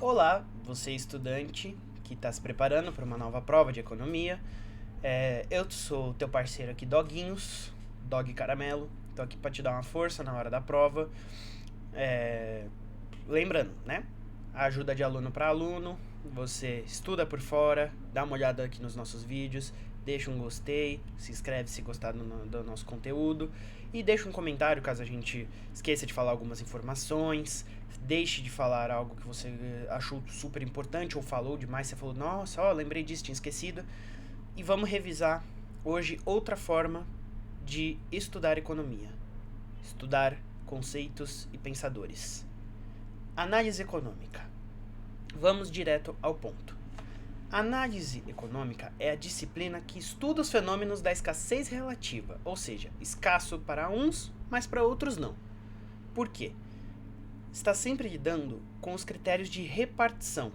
Olá, você estudante que está se preparando para uma nova prova de economia. Eu sou teu parceiro aqui, Doguinhos, Dog Caramelo. Tô aqui para te dar uma força na hora da prova. Lembrando, né? A ajuda de aluno para aluno. Você estuda por fora, dá uma olhada aqui nos nossos vídeos, deixa um gostei, se inscreve se gostar do nosso conteúdo e deixa um comentário caso a gente esqueça de falar algumas informações, deixe de falar algo que você achou super importante ou falou demais, você falou, nossa, lembrei disso, tinha esquecido. E vamos revisar hoje outra forma de estudar economia, estudar conceitos e pensadores. Análise econômica. Vamos direto ao ponto. A análise econômica é a disciplina que estuda os fenômenos da escassez relativa, ou seja, escasso para uns, mas para outros não. Por quê? Está sempre lidando com os critérios de repartição.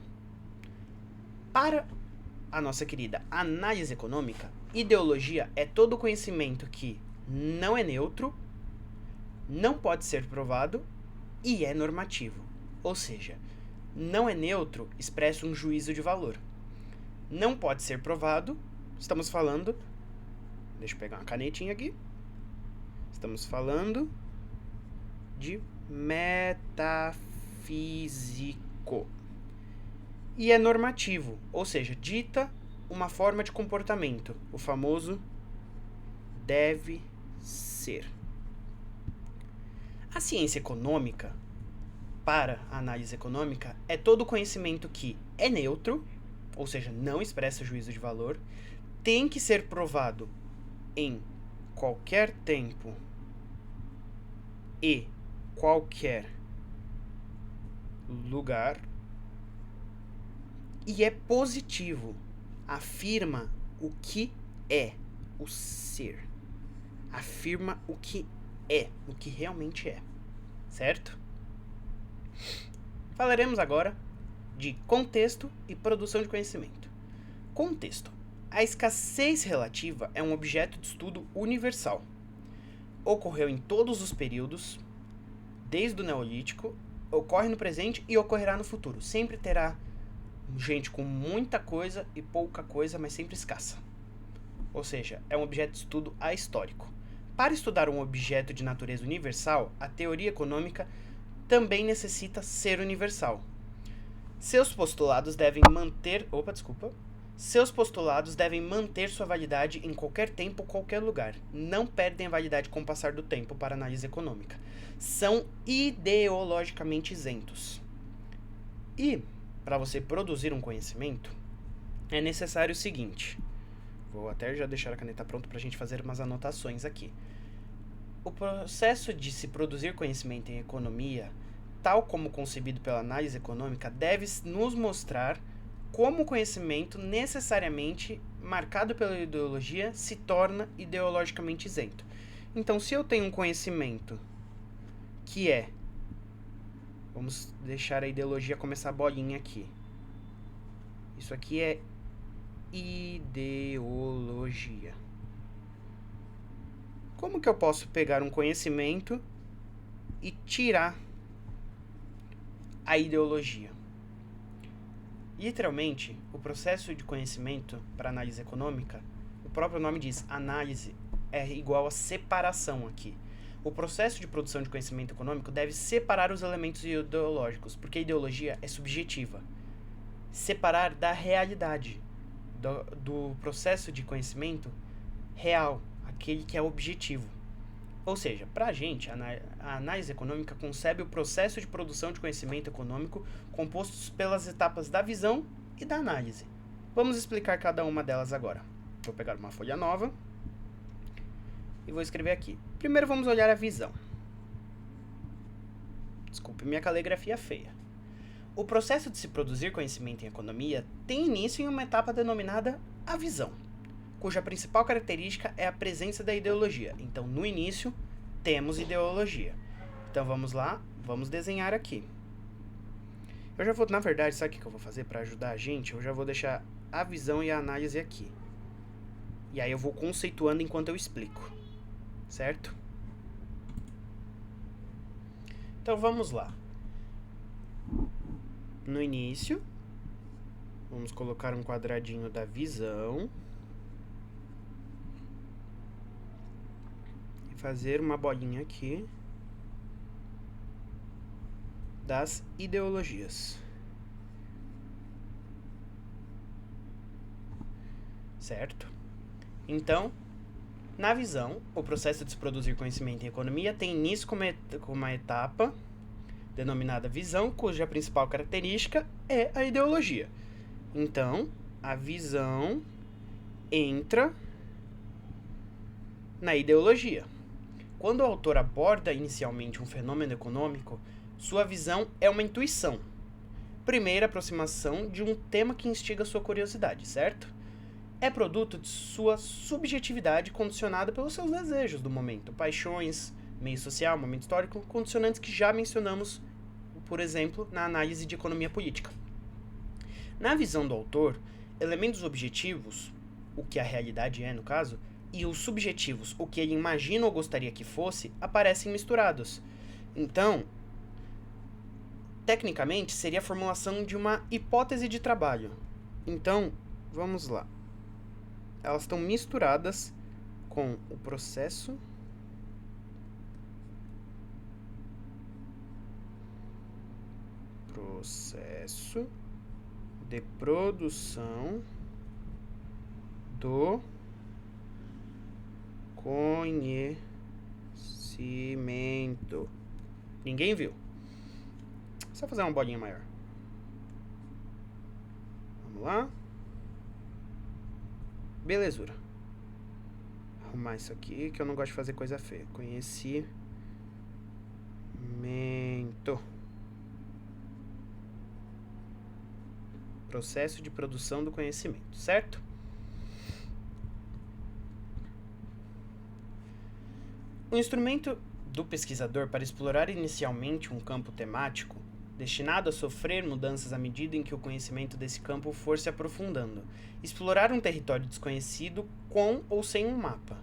Para a nossa querida análise econômica, ideologia é todo conhecimento que não é neutro, não pode ser provado e é normativo, ou seja, não é neutro, expressa um juízo de valor. Não pode ser provado, estamos falando... Deixa eu pegar uma canetinha aqui. Estamos falando de metafísico. E é normativo, ou seja, dita uma forma de comportamento, o famoso deve ser. A ciência econômica, para a análise econômica, é todo conhecimento que é neutro, ou seja, não expressa juízo de valor, tem que ser provado em qualquer tempo e qualquer lugar, e é positivo, afirma o que é o ser, afirma o que realmente é, certo? Falaremos agora de contexto e produção de conhecimento. Contexto. A escassez relativa é um objeto de estudo universal. Ocorreu em todos os períodos, desde o Neolítico, ocorre no presente e ocorrerá no futuro. Sempre terá gente com muita coisa e pouca coisa, mas sempre escassa. Ou seja, é um objeto de estudo ahistórico. Para estudar um objeto de natureza universal, a teoria econômica também necessita ser universal. Seus postulados devem manter sua validade em qualquer tempo ou qualquer lugar. Não perdem a validade com o passar do tempo para análise econômica. São ideologicamente isentos. E, para você produzir um conhecimento, é necessário o seguinte. Vou até já deixar a caneta pronta para a gente fazer umas anotações aqui. O processo de se produzir conhecimento em economia, tal como concebido pela análise econômica, deve nos mostrar como o conhecimento necessariamente marcado pela ideologia se torna ideologicamente isento. Então, se eu tenho um conhecimento que é... Vamos deixar a ideologia começar a bolinha aqui. Isso aqui é ideologia. Como que eu posso pegar um conhecimento e tirar a ideologia? Literalmente, o processo de conhecimento para análise econômica, o próprio nome diz, análise é igual a separação aqui. O processo de produção de conhecimento econômico deve separar os elementos ideológicos, porque a ideologia é subjetiva. Separar da realidade, do processo de conhecimento real, aquele que é objetivo. Ou seja, para a gente, a análise econômica concebe o processo de produção de conhecimento econômico compostos pelas etapas da visão e da análise. Vamos explicar cada uma delas agora. Vou pegar uma folha nova e vou escrever aqui. Primeiro vamos olhar a visão. Desculpe minha caligrafia feia. O processo de se produzir conhecimento em economia tem início em uma etapa denominada a visão, cuja principal característica é a presença da ideologia. Então, no início, temos ideologia. Então, vamos lá, vamos desenhar aqui. Eu já vou, na verdade, sabe o que eu vou fazer para ajudar a gente? Eu já vou deixar a visão e a análise aqui. E aí eu vou conceituando enquanto eu explico, certo? Então, vamos lá. no início, vamos colocar um quadradinho da visão e fazer uma bolinha aqui das ideologias. Certo? Então, na visão, o processo de se produzir conhecimento em economia tem início com uma etapa denominada visão, cuja principal característica é a ideologia. Então, a visão entra na ideologia. Quando o autor aborda inicialmente um fenômeno econômico, sua visão é uma intuição, primeira aproximação de um tema que instiga sua curiosidade, certo? É produto de sua subjetividade condicionada pelos seus desejos do momento, paixões, meio social, momento histórico, condicionantes que já mencionamos, por exemplo, na análise de economia política. Na visão do autor, elementos objetivos, o que a realidade é no caso, e os subjetivos, o que ele imagina ou gostaria que fosse, aparecem misturados. Então, tecnicamente, seria a formulação de uma hipótese de trabalho. Então, vamos lá. Elas estão misturadas com o processo de produção do conhecimento. Ninguém viu. Só fazer uma bolinha maior. Vamos lá. Belezura. Arrumar isso aqui, que eu não gosto de fazer coisa feia. Conhecimento. Processo de produção do conhecimento, certo? O instrumento do pesquisador para explorar inicialmente um campo temático, destinado a sofrer mudanças à medida em que o conhecimento desse campo for se aprofundando. Explorar um território desconhecido com ou sem um mapa.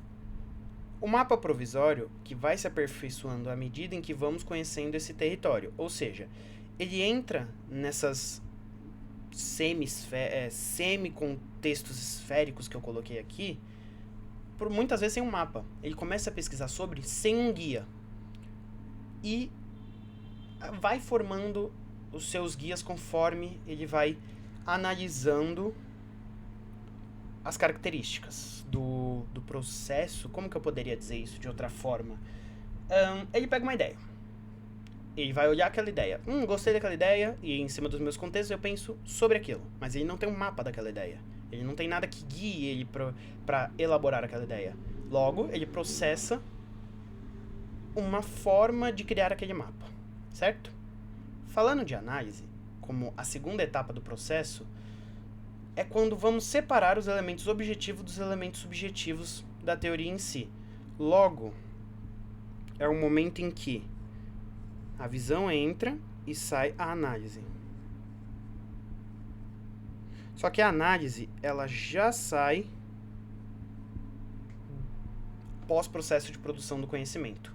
O mapa provisório, que vai se aperfeiçoando à medida em que vamos conhecendo esse território. Ou seja, ele entra nessas semi-contextos esféricos que eu coloquei aqui, por muitas vezes sem um mapa. Ele começa a pesquisar sobre sem um guia. E vai formando os seus guias conforme ele vai analisando as características do processo. Como que eu poderia dizer isso de outra forma? Ele pega uma ideia. Ele vai olhar aquela ideia. Gostei daquela ideia, e em cima dos meus contextos eu penso sobre aquilo. Mas ele não tem um mapa daquela ideia. Ele não tem nada que guie ele para elaborar aquela ideia. Logo, ele processa uma forma de criar aquele mapa, certo? Falando de análise, como a segunda etapa do processo, é quando vamos separar os elementos objetivos dos elementos subjetivos da teoria em si. Logo, é o momento em que a visão entra e sai a análise. Só que a análise, ela já sai pós-processo de produção do conhecimento.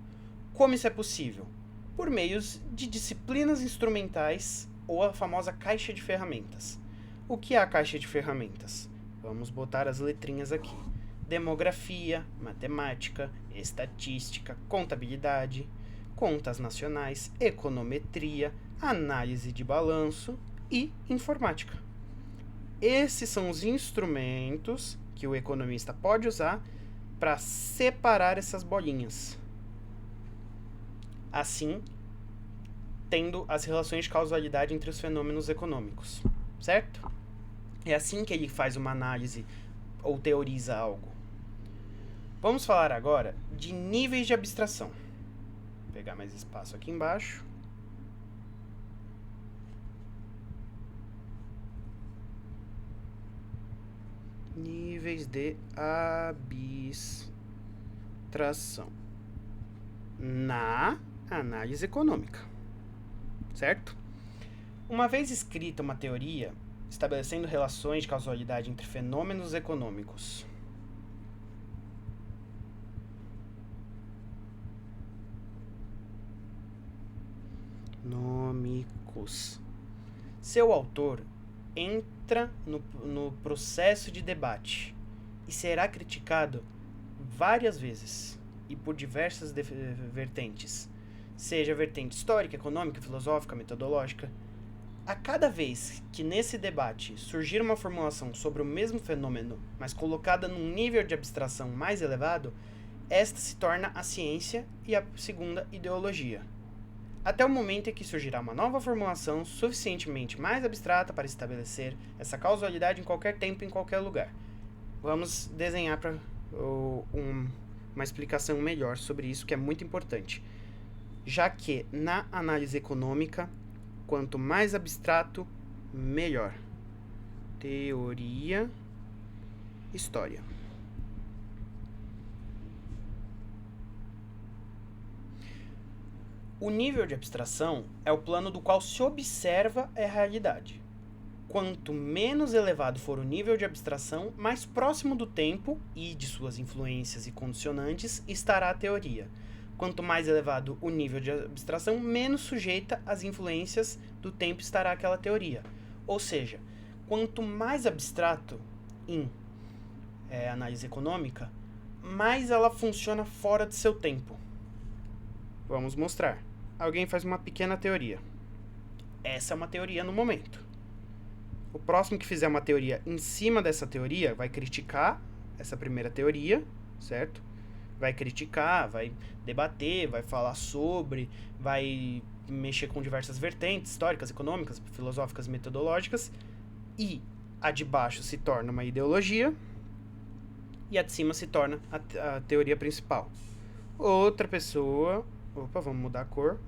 Como isso é possível? Por meios de disciplinas instrumentais ou a famosa caixa de ferramentas. O que é a caixa de ferramentas? Vamos botar as letrinhas aqui. Demografia, matemática, estatística, contabilidade, contas nacionais, econometria, análise de balanço e informática. Esses são os instrumentos que o economista pode usar para separar essas bolinhas. Assim, tendo as relações de causalidade entre os fenômenos econômicos, certo? É assim que ele faz uma análise ou teoriza algo. Vamos falar agora de níveis de abstração. Vou pegar mais espaço aqui embaixo. Níveis de abstração na análise econômica, certo? Uma vez escrita uma teoria estabelecendo relações de causalidade entre fenômenos econômicos, Seu autor entra no processo de debate e será criticado várias vezes e por diversas vertentes, seja vertente histórica, econômica, filosófica, metodológica. A cada vez que nesse debate surgir uma formulação sobre o mesmo fenômeno, mas colocada num nível de abstração mais elevado, esta se torna a ciência e a segunda ideologia. Até o momento em que surgirá uma nova formulação suficientemente mais abstrata para estabelecer essa causalidade em qualquer tempo e em qualquer lugar. Vamos desenhar para uma explicação melhor sobre isso, que é muito importante. Já que na análise econômica, quanto mais abstrato, melhor. Teoria, história. O nível de abstração é o plano do qual se observa a realidade. Quanto menos elevado for o nível de abstração, mais próximo do tempo e de suas influências e condicionantes estará a teoria. Quanto mais elevado o nível de abstração, menos sujeita às influências do tempo estará aquela teoria. Ou seja, quanto mais abstrato em análise econômica, mais ela funciona fora de seu tempo. Vamos mostrar. Alguém faz uma pequena teoria. Essa é uma teoria no momento. O próximo que fizer uma teoria em cima dessa teoria vai criticar essa primeira teoria, certo? Vai criticar, vai debater, vai falar sobre, vai mexer com diversas vertentes históricas, econômicas, filosóficas, metodológicas, e a de baixo se torna uma ideologia e a de cima se torna a teoria principal. Outra pessoa, vamos mudar a cor.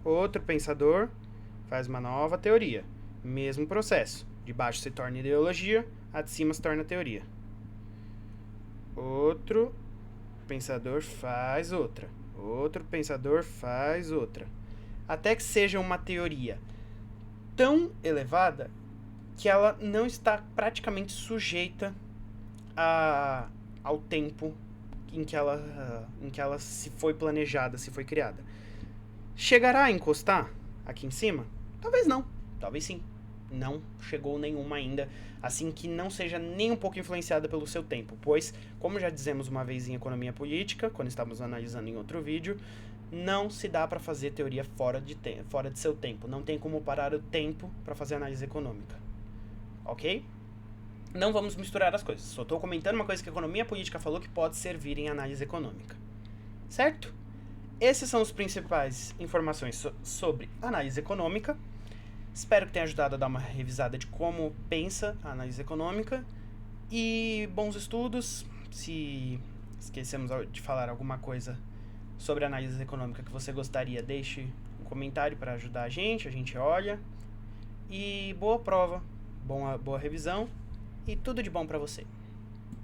Outro pensador faz uma nova teoria. Mesmo processo. De baixo se torna ideologia, a de cima se torna teoria. Outro pensador faz outra. Outro pensador faz outra. Até que seja uma teoria tão elevada que ela não está praticamente sujeita ao tempo em que ela se foi planejada, se foi criada. Chegará a encostar aqui em cima? Talvez não, talvez sim. Não chegou nenhuma ainda, assim que não seja nem um pouco influenciada pelo seu tempo, pois, como já dizemos uma vez em economia política, quando estávamos analisando em outro vídeo, não se dá para fazer teoria fora de seu tempo. Não tem como parar o tempo para fazer análise econômica. Ok? Não vamos misturar as coisas. Só estou comentando uma coisa que a economia política falou que pode servir em análise econômica. Certo? Essas são as principais informações sobre análise econômica. Espero que tenha ajudado a dar uma revisada de como pensa a análise econômica. E bons estudos. Se esquecemos de falar alguma coisa sobre análise econômica que você gostaria, deixe um comentário para ajudar a gente olha. E boa prova, boa revisão e tudo de bom para você.